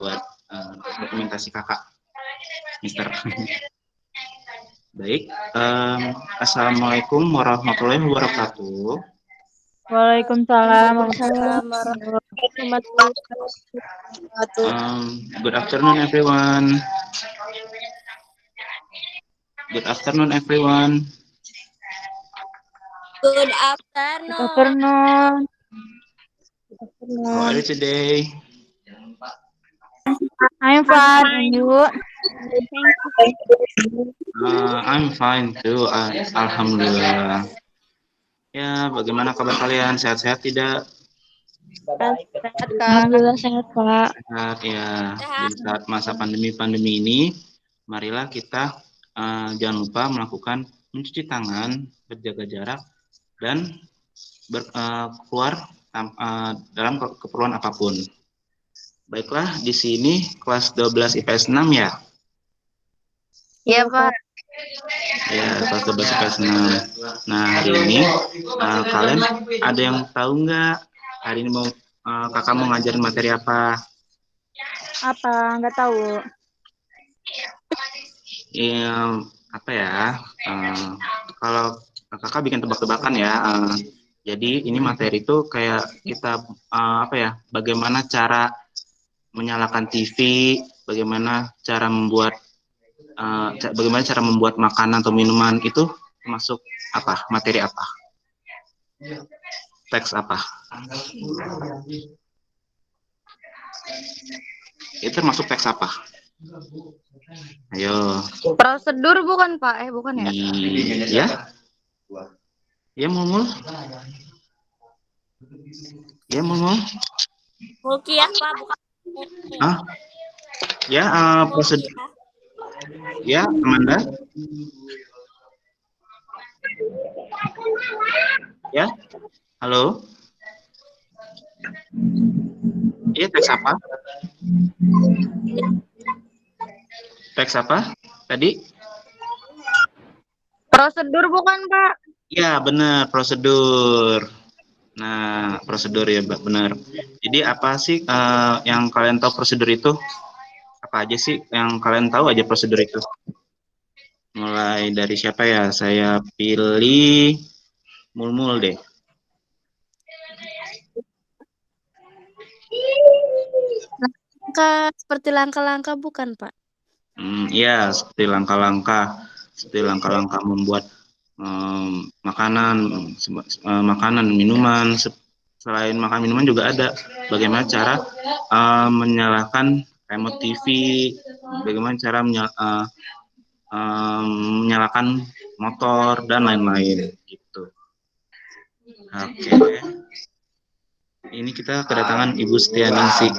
buat dokumentasi kakak, Mister. Baik, Assalamualaikum warahmatullahi wabarakatuh. Waalaikumsalam Warahmatullahi wabarakatuh. Good afternoon, everyone. Good afternoon, everyone. Good afternoon. afternoon. How are you today? I'm fine, and you? I'm fine too. Alhamdulillah. Ya, bagaimana kabar kalian? Sehat-sehat tidak? Sehat, Kak. Alhamdulillah sehat, Pak. Sehat ya. Sehat. Di saat masa pandemi ini, marilah kita jangan lupa melakukan mencuci tangan, berjaga jarak, dan keluar dalam keperluan apapun. Baiklah, di sini kelas 12 IPS 6 ya. Iya, Pak. Ya, kelas 12 IPS 6. Nah, hari ini kalian ada yang tahu nggak hari ini kakak mau ngajarin materi apa? Apa? Nggak tahu. Ya, apa ya? Kalau kakak bikin tebak-tebakan ya. Jadi ini materi itu kayak kita apa ya? Bagaimana cara menyalakan TV, bagaimana cara membuat makanan atau minuman itu termasuk apa? Materi apa? Teks apa? Itu termasuk teks apa? Ayo. Prosedur bukan, Pak? Bukan ya? Ya. Ya, Mumul. Ya, Mumul. Mulkiah, Pak, bukan. Ah. Ya, prosedur. Ya, Amanda. Ya. Halo. Iya, teks apa? Teks apa? Tadi? Prosedur bukan, Pak? Ya, benar, prosedur. Nah, prosedur ya, benar. Jadi apa sih yang kalian tahu prosedur itu? Apa aja sih yang kalian tahu aja prosedur itu? Mulai dari siapa ya? Saya pilih Mulmul deh. Seperti langkah-langkah bukan, Pak? Iya, seperti langkah-langkah membuat makanan, minuman. Selain makan minuman juga ada bagaimana cara menyalakan remote TV, bagaimana cara menyalakan motor dan lain-lain gitu. Oke. Ini kita kedatangan Ibu Setianingsih.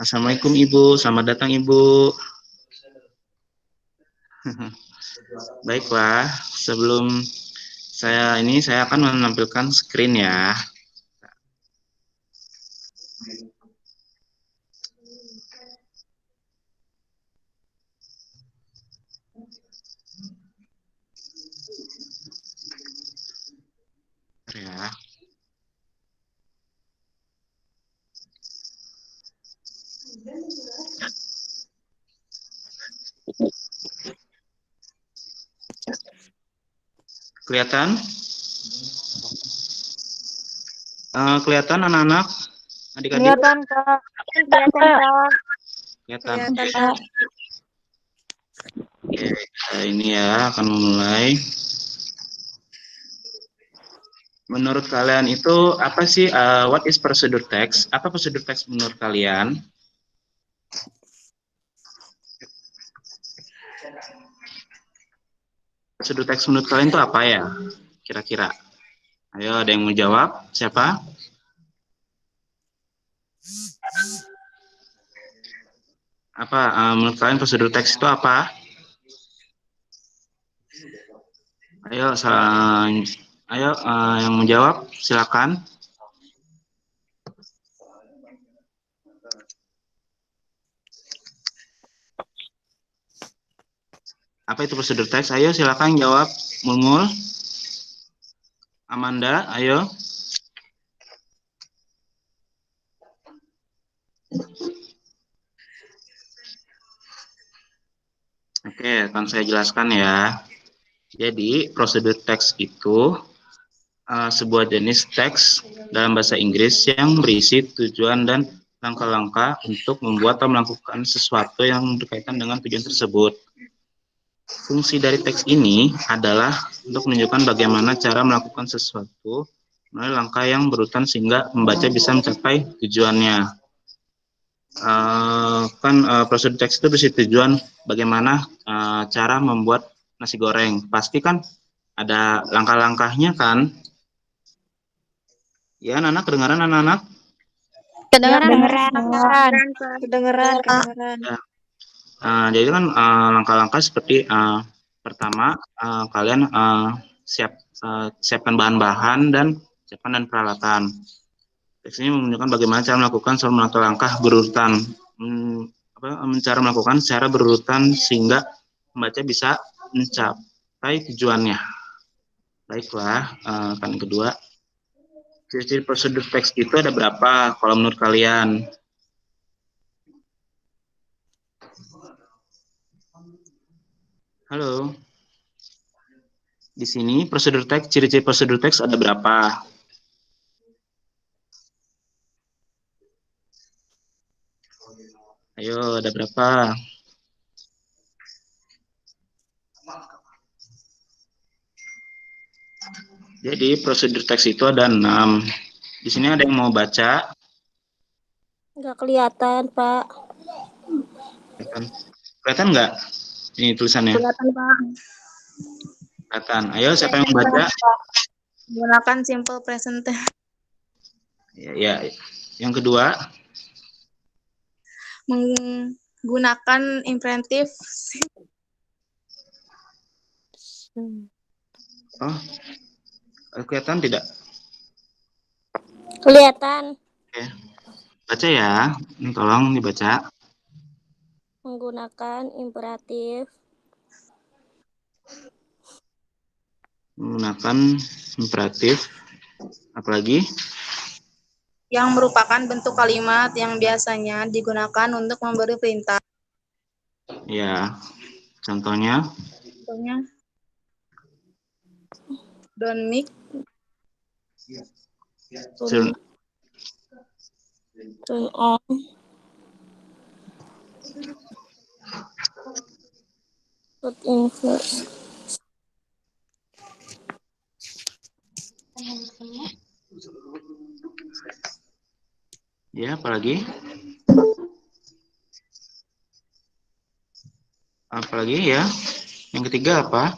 Assalamualaikum Ibu, selamat datang Ibu. Baiklah, sebelum saya akan menampilkan screen ya. Ya. Kelihatan? Kelihatan anak-anak? Adik-adik? Kelihatan, Kak. Kelihatan. Kelihatan. Oke, ini ya akan memulai. Menurut kalian itu apa sih what is procedure text? Apa prosedur teks menurut kalian? Prosedur teks menurut kalian itu apa ya? Kira-kira. Ayo, ada yang mau jawab? Siapa? Apa menurut kalian prosedur teks itu apa? Ayo, yang menjawab silakan. Apa itu prosedur teks? Ayo silakan jawab. Mulmul, Amanda, ayo. Oke, akan saya jelaskan ya. Jadi, prosedur teks itu sebuah jenis teks dalam bahasa Inggris yang berisi tujuan dan langkah-langkah untuk membuat atau melakukan sesuatu yang berkaitan dengan tujuan tersebut. Fungsi dari teks ini adalah untuk menunjukkan bagaimana cara melakukan sesuatu melalui langkah yang berurutan sehingga pembaca bisa mencapai tujuannya. Prosedur teks itu berisi tujuan bagaimana cara membuat nasi goreng. Pasti kan ada langkah-langkahnya kan? Ya, anak-anak, kedengaran anak-anak? Kedengeran? Kedengeran. Kedengeran. Jadi kan langkah-langkah seperti pertama kalian siapkan bahan-bahan dan siapkan dan peralatan. Teks ini menunjukkan bagaimana cara melakukan suatu langkah-langkah berurutan, cara melakukan secara berurutan sehingga pembaca bisa mencapai tujuannya. Baiklah, kan kedua. Ciri-ciri prosedur teks itu ada berapa kalau menurut kalian? Halo. Di sini prosedur teks, ciri-ciri prosedur teks ada berapa? Ayo, ada berapa? Jadi prosedur teks itu ada 6. Di sini ada yang mau baca? Nggak kelihatan, Pak. Kelihatan nggak? Ini tulisannya. Kelihatan, Pak. Kelihatan. Ayo, siapa yang mau baca? Menggunakan simple present tense. Ya. Yang kedua? Menggunakan imperatif. Oh, kelihatan tidak? Kelihatan. Oke. Baca ya. Ini tolong dibaca. Menggunakan imperatif. Menggunakan imperatif. Apalagi? Yang merupakan bentuk kalimat yang biasanya digunakan untuk memberi perintah. Ya. Contohnya? Contohnya, don't make, Turn on, put in first. Ya, apalagi? Apalagi ya? Yang ketiga apa?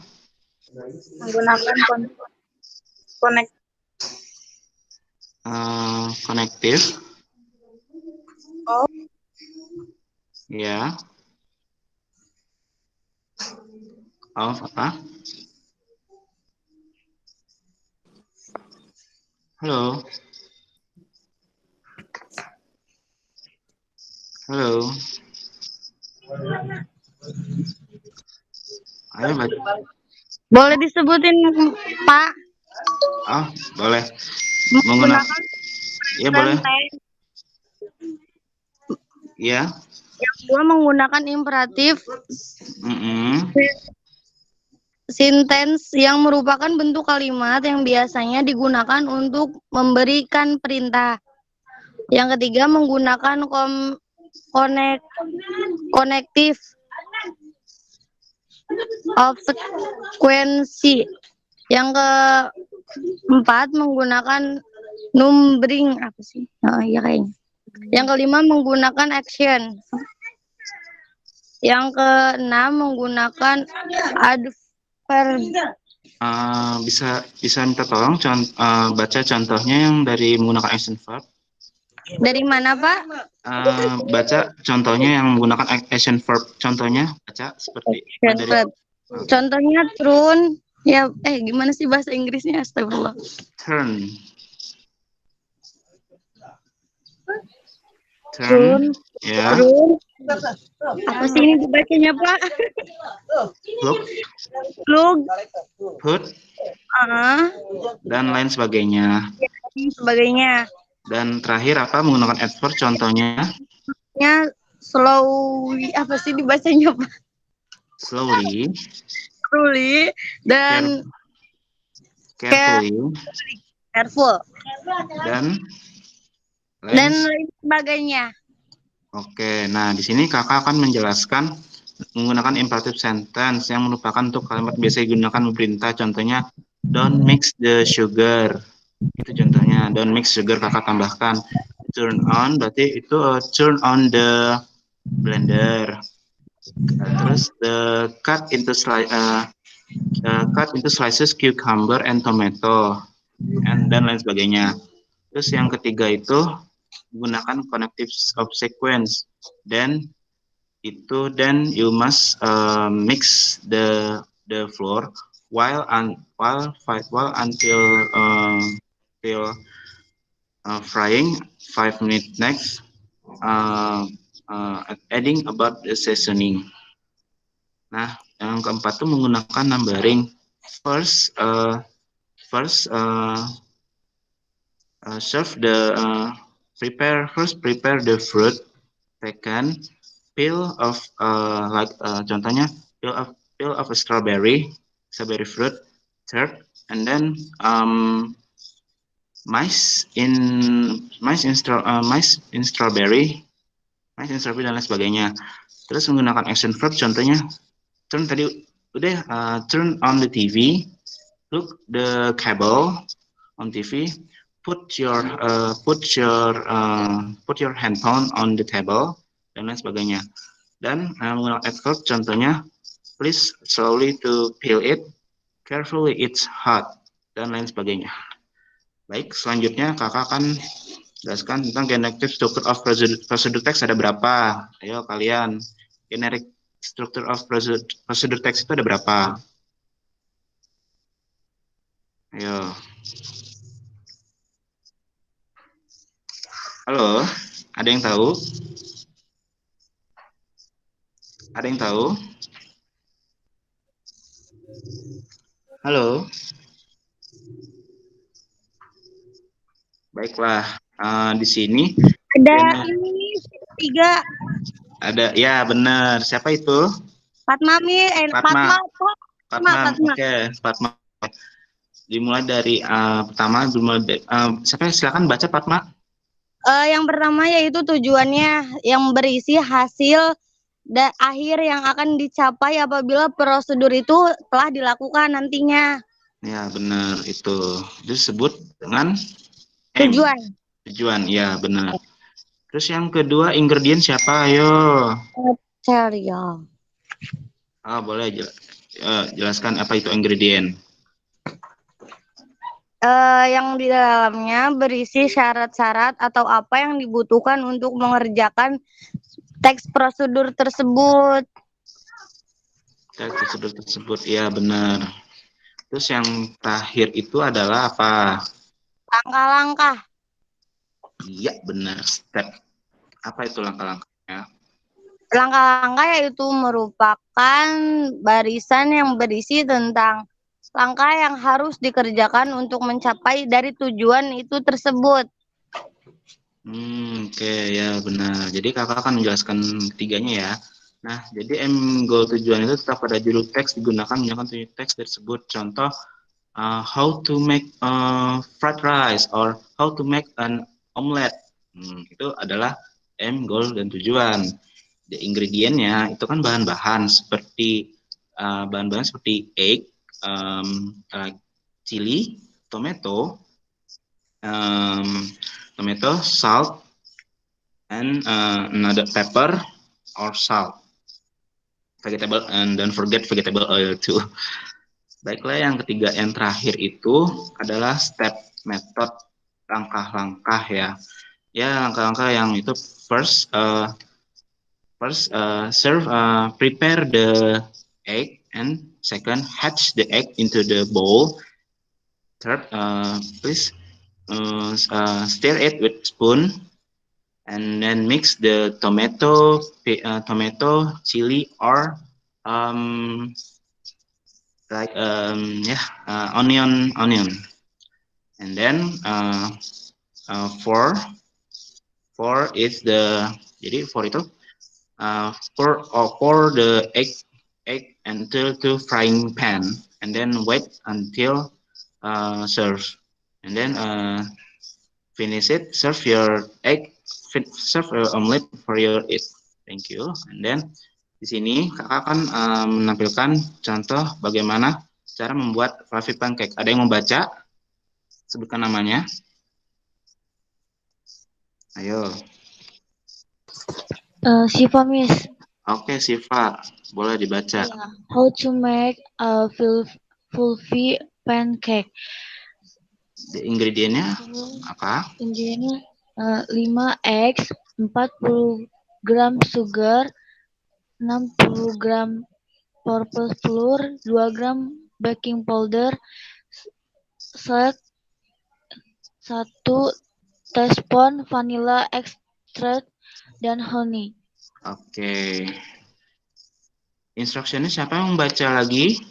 Menggunakan Konektif. Oh. Ya. Of apa? Halo. Halo. Ayo baca. Boleh disebutin, Pak? Oh, boleh. Menggunakan Ya, boleh. tense. Ya. Yang kedua menggunakan imperatif sentence yang merupakan bentuk kalimat yang biasanya digunakan untuk memberikan perintah. Yang ketiga menggunakan konektif obsekuensi. Yang keempat menggunakan numbering apa sih? Oh iya kayaknya. Yang kelima menggunakan action. Yang keenam menggunakan adverb. Bisa minta tolong baca contohnya yang dari menggunakan action verb. Dari mana, Pak? Baca contohnya yang menggunakan action verb. Contohnya baca seperti Verb. Contohnya turun. Ya, gimana sih bahasa Inggrisnya? Astagfirullah. Turn. Ya. Apa sih ini dibacanya, Pak? Look. Put. Dan lain sebagainya. Dan terakhir apa? Menggunakan adverb contohnya? Slow. Apa sih dibacanya, Pak? slowly, dan carefully, careful dan dan lens. lain sebagainya. Oke, nah di sini kakak akan menjelaskan menggunakan imperative sentence yang merupakan untuk kalimat biasa digunakan memerintah. Contohnya, don't mix the sugar. Itu contohnya, don't mix sugar, kakak tambahkan. Turn on, berarti itu turn on the blender. Terus cut into slices cucumber and tomato, dan lain sebagainya. Terus yang ketiga itu gunakan connective of sequence. Then you must mix the flour while until frying 5 minutes. Next, adding about the seasoning. Nah, yang keempat tuh menggunakan numbering. First, serve the prepare the fruit. Second, peel of contohnya peel of a strawberry fruit. Third, and then mice in strawberry dan lain sebagainya. Terus menggunakan action verb, contohnya turn tadi udah turn on the TV, look the cable on TV, put your handphone on the table, dan lain sebagainya. Dan menggunakan adverb, contohnya please slowly to peel it, carefully it's hot, dan lain sebagainya. Baik, selanjutnya kakak akan jelaskan tentang generic structure of procedure text ada berapa. Ayo kalian, generic structure of procedure text itu ada berapa? Ayo. Halo, ada yang tahu? Ada yang tahu? Halo. Baiklah, di sini Ada ini 3. ada, ya benar. Siapa itu? Fatma. Oke, Fatma. Dimulai dari pertama, siapa? Silakan baca Fatma. Yang pertama yaitu tujuannya yang berisi hasil akhir yang akan dicapai apabila prosedur itu telah dilakukan nantinya. Ya benar, itu disebut dengan Tujuan. Tujuan, ya benar. Terus yang kedua, ingredient siapa? Ayo. Cereal. Boleh jelaskan apa itu ingredient? Yang di dalamnya berisi syarat-syarat atau apa yang dibutuhkan untuk mengerjakan teks prosedur tersebut. Teks prosedur tersebut, ya benar. Terus yang terakhir itu adalah apa? Langkah-langkah. Iya benar, step. Apa itu langkah-langkahnya? Langkah-langkah yaitu merupakan barisan yang berisi tentang langkah yang harus dikerjakan untuk mencapai dari tujuan itu tersebut. Oke, ya benar. Jadi kakak akan menjelaskan ketiganya ya. Nah, jadi goal tujuan itu tetap pada judul teks digunakan tujuan teks tersebut. Contoh, how to make fried rice or how to make an omelette. Itu adalah goal dan tujuan. The ingredientnya itu kan bahan-bahan seperti egg, chili, tomato, salt, and another pepper or salt. Vegetable, and don't forget vegetable oil too. Baiklah, yang ketiga, yang terakhir itu adalah step method, langkah-langkah ya. Ya, langkah-langkah yang itu first prepare the egg, and second hatch the egg into the bowl. Third, please stir it with spoon, and then mix the tomato, chili, or onion, and then four is the, jadi four itu pour the egg egg until to frying pan, and then wait until serve, and then finish it. Serve your egg, serve your omelet for your eat. Thank you. And then di sini kakak akan menampilkan contoh bagaimana cara membuat fluffy pancake. Ada yang membaca? Sebutkan namanya. Ayo. Siva Miss. Oke, Siva, boleh dibaca. How to make a fluffy pancake? Ingredientnya apa? Ingredientnya 5 eggs, 40 gram sugar, 60 gram purple flour, 2 gram baking powder, salt, 1 teaspoon vanilla extract, dan honey. Oke. Instruksinya siapa yang membaca lagi?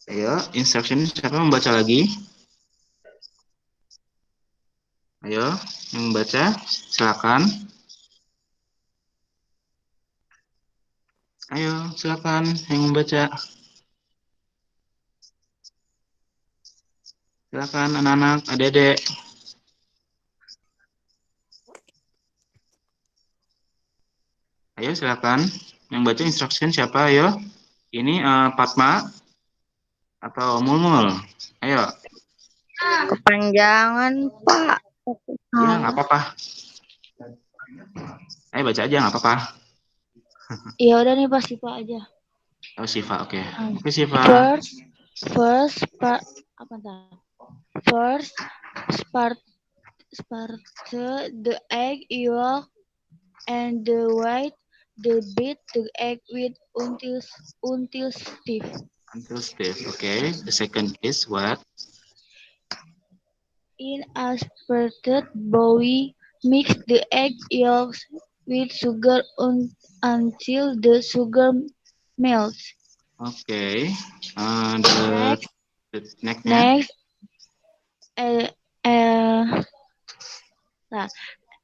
Ayo, instruksinya siapa yang membaca lagi? Ayo, yang membaca, silakan. Ayo, silakan yang membaca. Silakan anak-anak, adik-adik. Ayo silakan. Yang baca instruction siapa? Ayo. Ini Fatma atau Mulmul? Ayo. Kepanjangan, Pak. Ya, nggak apa-apa. Ayo baca aja, nggak apa-apa. Ya udah nih Pak, Siva aja. Oh, Siva, oke. Oke, Siva. First, start the egg yolk and the white. Beat the egg with until stiff. Until stiff, okay. The second is what? In a spirited bowl, mix the egg yolks with sugar until the sugar melts. Okay. The next.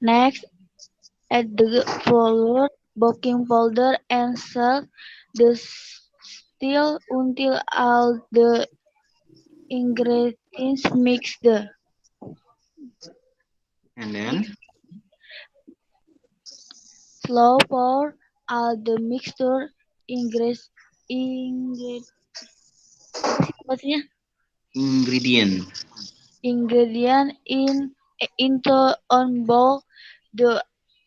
Next, add the flour, baking powder, and salt the still until all the ingredients mixed. And then? Slow pour all the mixture ingredient into on bowl.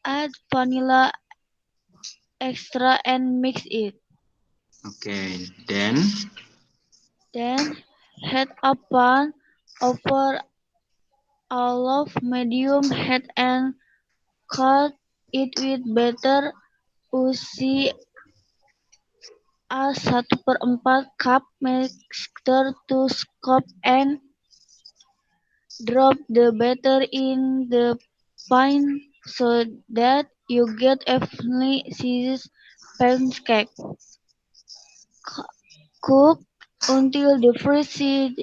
Add vanilla extra and mix it. Okay, then heat a pan over olive medium heat and coat it with butter. Isi a 1/4 cup mixture to scoop and drop the batter in the pan so that you get evenly seasoned pancake. Cook until the first seed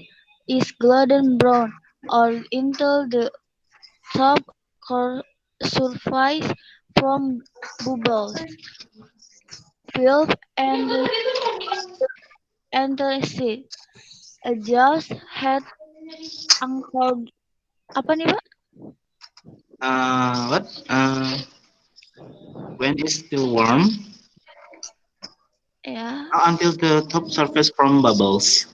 is golden brown or until the top surface from bubbles. Fill and seed. Adjust head angkor. Apa nih Pak? What? When it's still warm? Ya. Until the top surface from bubbles.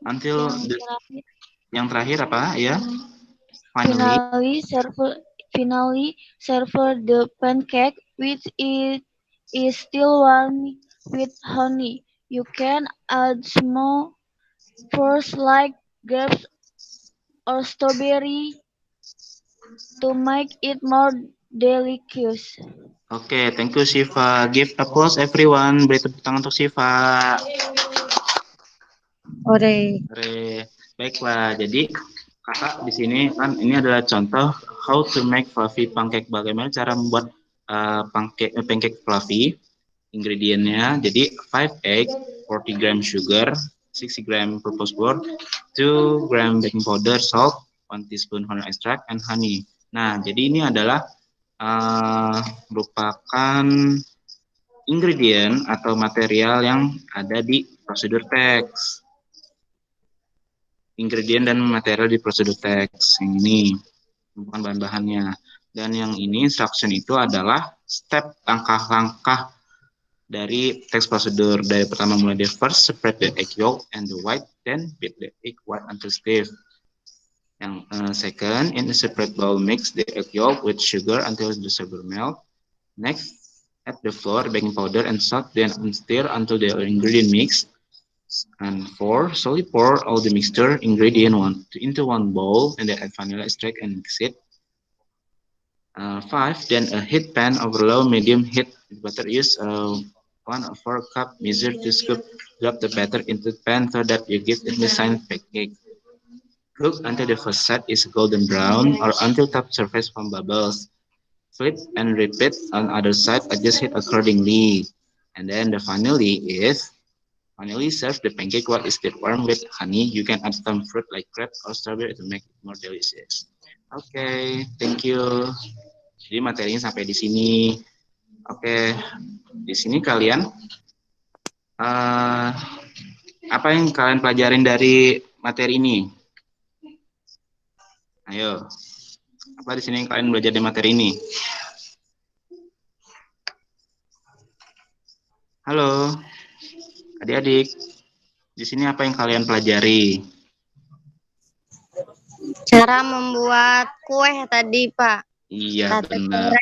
Until yang terakhir apa ya? Finally serve the pancake which is still warm with honey. You can add small fruits like grapes or strawberry to make it more delicious. Oke, thank you Siva. Give applause everyone. Beri tepuk tangan untuk Siva. Ore. Baiklah, jadi kakak di sini kan ini adalah contoh how to make fluffy pancake. Bagaimana cara membuat pancake fluffy. Ingredientnya, jadi 5 egg, 40 gram sugar, 60 gram purple flour, 2 gram baking powder, salt, 1 teaspoon vanilla extract, and honey. Nah, jadi ini adalah merupakan ingredient atau material yang ada di prosedur teks. Ingredient dan material di prosedur teks. Yang ini bukan bahan-bahannya. Dan yang ini instruction itu adalah step langkah-langkah dari teks prosedur. Dari pertama mulai dari first, separate the egg yolk and the white, then beat the egg white until stiff. Yang second, in a separate bowl, mix the egg yolk with sugar until the sugar melt. Next, add the flour, baking powder, and salt, then stir until the ingredient mix. And four, slowly pour all the mixture ingredient into one bowl, and then add vanilla extract and mix it. Five, then a heat pan over low medium heat with butter. Use 1/4 cup measure to scoop the batter into the pan so that you get a nice pancake. Cook until the first side is golden brown or until top surface from bubbles. Flip and repeat on other side, adjust heat accordingly. And then the finally serve the pancake while it's still warm with honey. You can add some fruit like grape or strawberry to make it more delicious. Oke, thank you. Jadi materinya sampai di sini. Oke, di sini kalian apa yang kalian pelajarin dari materi ini? Ayo, apa di sini yang kalian belajar dari materi ini? Halo, adik-adik. Di sini apa yang kalian pelajari? Cara membuat kue tadi, Pak. Iya, benar.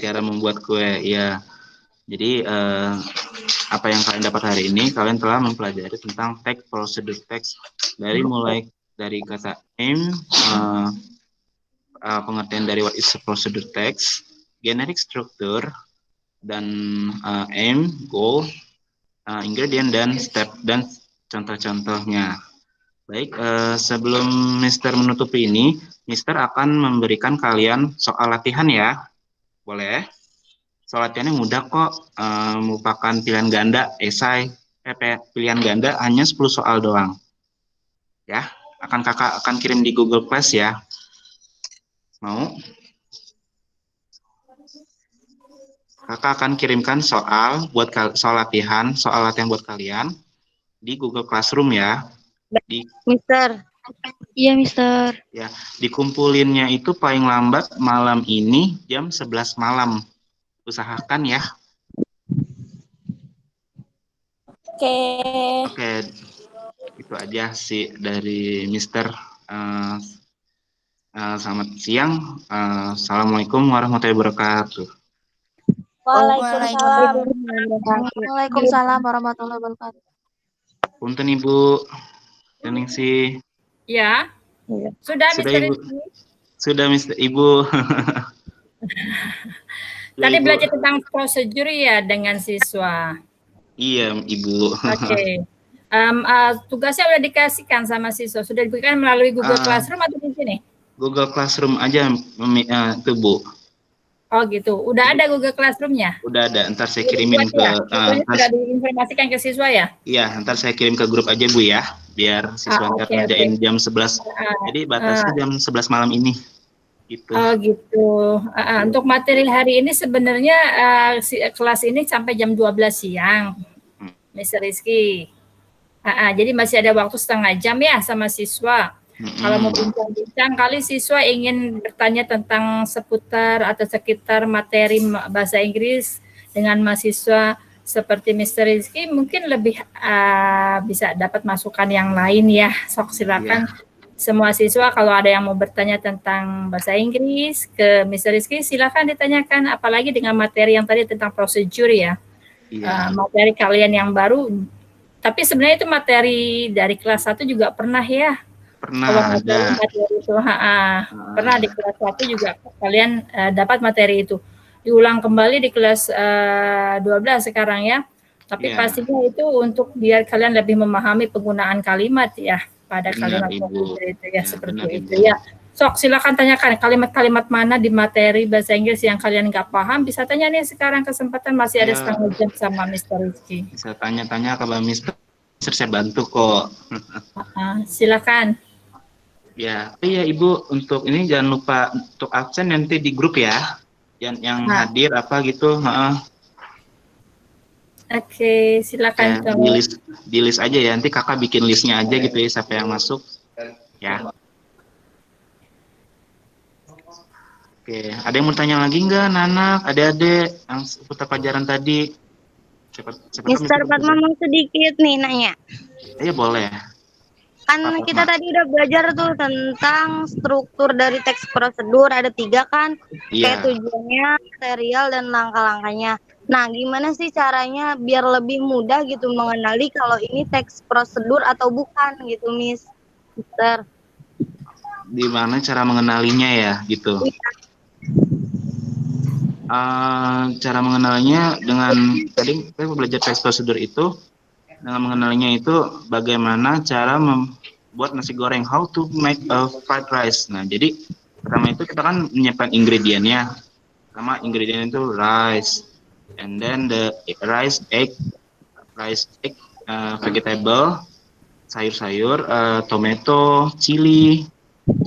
Cara membuat kue, ya. Jadi apa yang kalian dapat hari ini, kalian telah mempelajari tentang teks prosedur teks mulai dari kata aim, pengertian dari what is a procedure text, generic structure, dan aim, goal, ingredient, dan step, dan contoh-contohnya. Baik, sebelum Mister menutupi ini, Mister akan memberikan kalian soal latihan ya. Boleh? Soal latihannya mudah kok, merupakan pilihan ganda, esai, pilihan ganda hanya 10 soal doang. Ya, kakak akan kirim di Google Class ya. Mau? Kakak akan kirimkan soal latihan buat kalian di Google Classroom ya. Mister. Iya, Mister. Ya, dikumpulinnya itu paling lambat malam ini jam 11 malam. Usahakan ya. Oke. Itu aja sih dari Mister. Selamat siang. Assalamualaikum warahmatullahi wabarakatuh. Waalaikumsalam warahmatullahi wabarakatuh. Punten Ibu Ningsih. Ya. Sudah Mister Ibu. Sudah Mister Ibu. Tadi belajar tentang prosedur ya dengan siswa. Iya, Ibu. Oke. Tugasnya udah dikasihkan sama siswa. Sudah diberikan melalui Google Classroom atau di sini? Google Classroom aja itu, Bu. Oh gitu. Udah ada Google Classroom-nya? Udah ada. Ntar saya kirimin ke sudah diinformasikan ke siswa ya? Iya, ntar saya kirim ke grup aja Bu ya, biar siswa ngerjain jam 11. Jadi batasnya jam 11 malam ini. Gitu. Oh gitu. Untuk materi hari ini sebenarnya kelas ini sampai jam 12 siang, Mr. Rizky. Jadi masih ada waktu setengah jam ya sama siswa. Kalau mau bincang-bincang, kali siswa ingin bertanya tentang seputar atau sekitar materi bahasa Inggris dengan mahasiswa seperti Mr. Rizky, mungkin lebih bisa dapat masukan yang lain ya. Sok silakan semua siswa kalau ada yang mau bertanya tentang bahasa Inggris ke Mr. Rizky, silakan ditanyakan. Apalagi dengan materi yang tadi tentang prosedur ya. Materi kalian yang baru. Tapi sebenarnya itu materi dari kelas 1 juga pernah ya. Pernah ada. Pernah di kelas 1 juga kalian dapat materi itu. Diulang kembali di kelas 12 sekarang ya. Tapi pastinya itu untuk biar kalian lebih memahami penggunaan kalimat ya pada kalimat itu ya, seperti itu ya. Sok silakan tanyakan kalimat-kalimat mana di materi bahasa Inggris yang kalian nggak paham, bisa tanya nih sekarang, kesempatan masih ada setengah jam sama Mr. Rizky. Bisa tanya-tanya ke Mbak Mister, saya bantu kok. Silakan. Ya, iya Ibu, untuk ini jangan lupa untuk absen nanti di grup ya. Yang Nah, hadir apa gitu, heeh. oke, silakan Ya, Cok. di list aja ya. Nanti kakak bikin listnya aja gitu ya, siapa yang masuk. Ya, oke. Ada yang mau tanya lagi nggak, anak-anak, adik-adik yang seputar pelajaran tadi? Siapa tahu Mister Mister Fatma bisa. mau sedikit nih nanya. Iya boleh. Kan Pak kita Fatma. tadi udah belajar tuh tentang struktur dari teks prosedur, ada 3 kan, kayak Iya. tujuannya, material, dan langkah-langkahnya. Nah, gimana sih caranya biar lebih mudah gitu mengenali kalau ini teks prosedur atau bukan gitu, Mister? Gimana cara mengenalinya ya, gitu. Iya. Cara mengenalnya dengan tadi saya belajar teks prosedur itu dengan mengenalnya itu bagaimana cara membuat nasi goreng, how to make a fried rice. Nah, jadi pertama itu kita kan menyiapkan ingredientnya. Pertama ingredient itu rice, and then the rice, egg, vegetable, sayur-sayur, tomato, chili,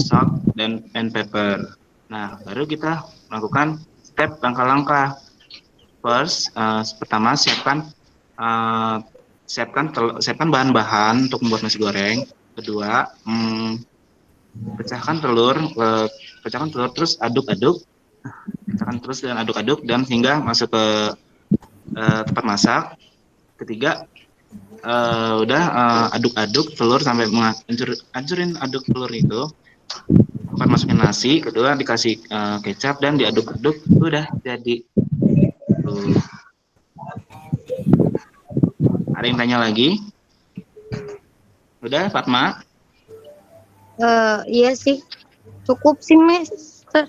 salt, dan and pepper. Nah, baru kita melakukan step langkah-langkah. First, pertama uh, siapkan bahan-bahan untuk membuat nasi goreng. Kedua, pecahkan telur, terus aduk-aduk, pecahkan terus dan aduk-aduk dan hingga masuk ke tempat masak. Ketiga, aduk-aduk telur sampai hancurin aduk telur itu. Keempat, masukin nasi. Kedua, dikasih kecap dan diaduk-aduk. Udah jadi. Tuh. Ada yang tanya lagi? Udah, Fatma? Iya sih, cukup sih, Mister.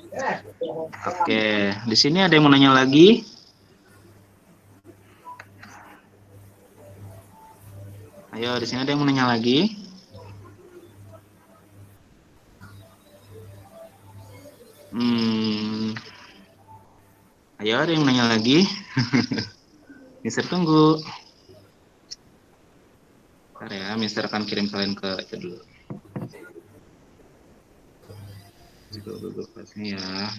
Oke, di sini ada yang mau nanya lagi? Ayo, di sini ada yang mau nanya lagi? Ayo, ada yang nanya lagi? Mister tunggu. Bentar ya, Mister akan kirim kalian ke itu dulu. Google Class-nya ya.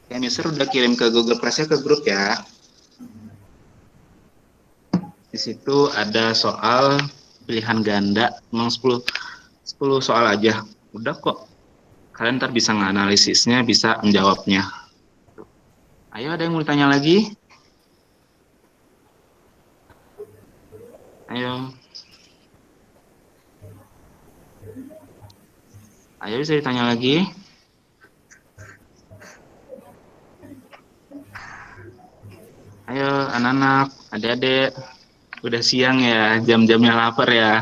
Ya, Mister udah kirim ke Google Class-nya ke grup ya. Di situ ada soal pilihan ganda, memang 10 soal aja. Udah kok. Kalian ntar bisa nganalisisnya, bisa menjawabnya. Ayo, ada yang mau ditanya lagi? Ayo. Ayo, bisa ditanya lagi? Ayo, anak-anak, adik-adik. Udah siang ya, jam-jamnya lapar ya.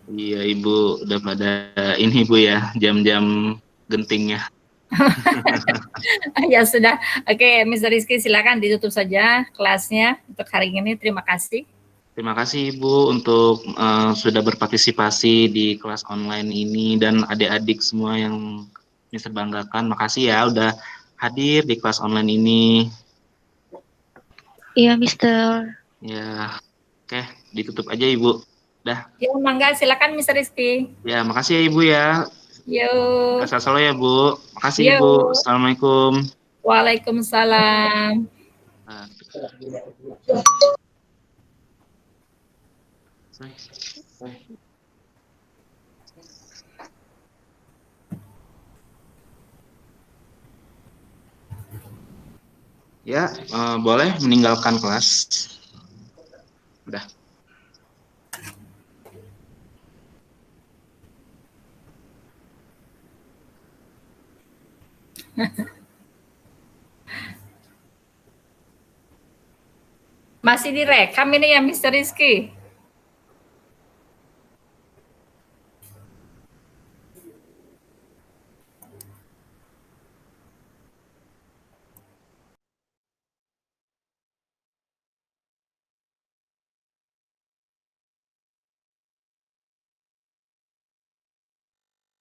Iya, Ibu, udah pada ini Bu ya, jam-jam gentingnya. Ya sudah. Oke, Mr. Rizky silakan ditutup saja kelasnya untuk hari ini. Terima kasih. Terima kasih Ibu untuk sudah berpartisipasi di kelas online ini dan adik-adik semua yang Mister banggakan. Makasih ya udah hadir di kelas online ini. Iya, Mister. Ya, oke, ditutup aja Ibu. Dah. Ya, mangga silakan Mr. Rizky. Ya, makasih ya Ibu ya. Yo. Sehat selalu ya Bu. Makasih Yo. Ibu. Assalamualaikum. Waalaikumsalam. Ya, boleh meninggalkan kelas. Udah. Masih direkam ini ya Mr. Rizky?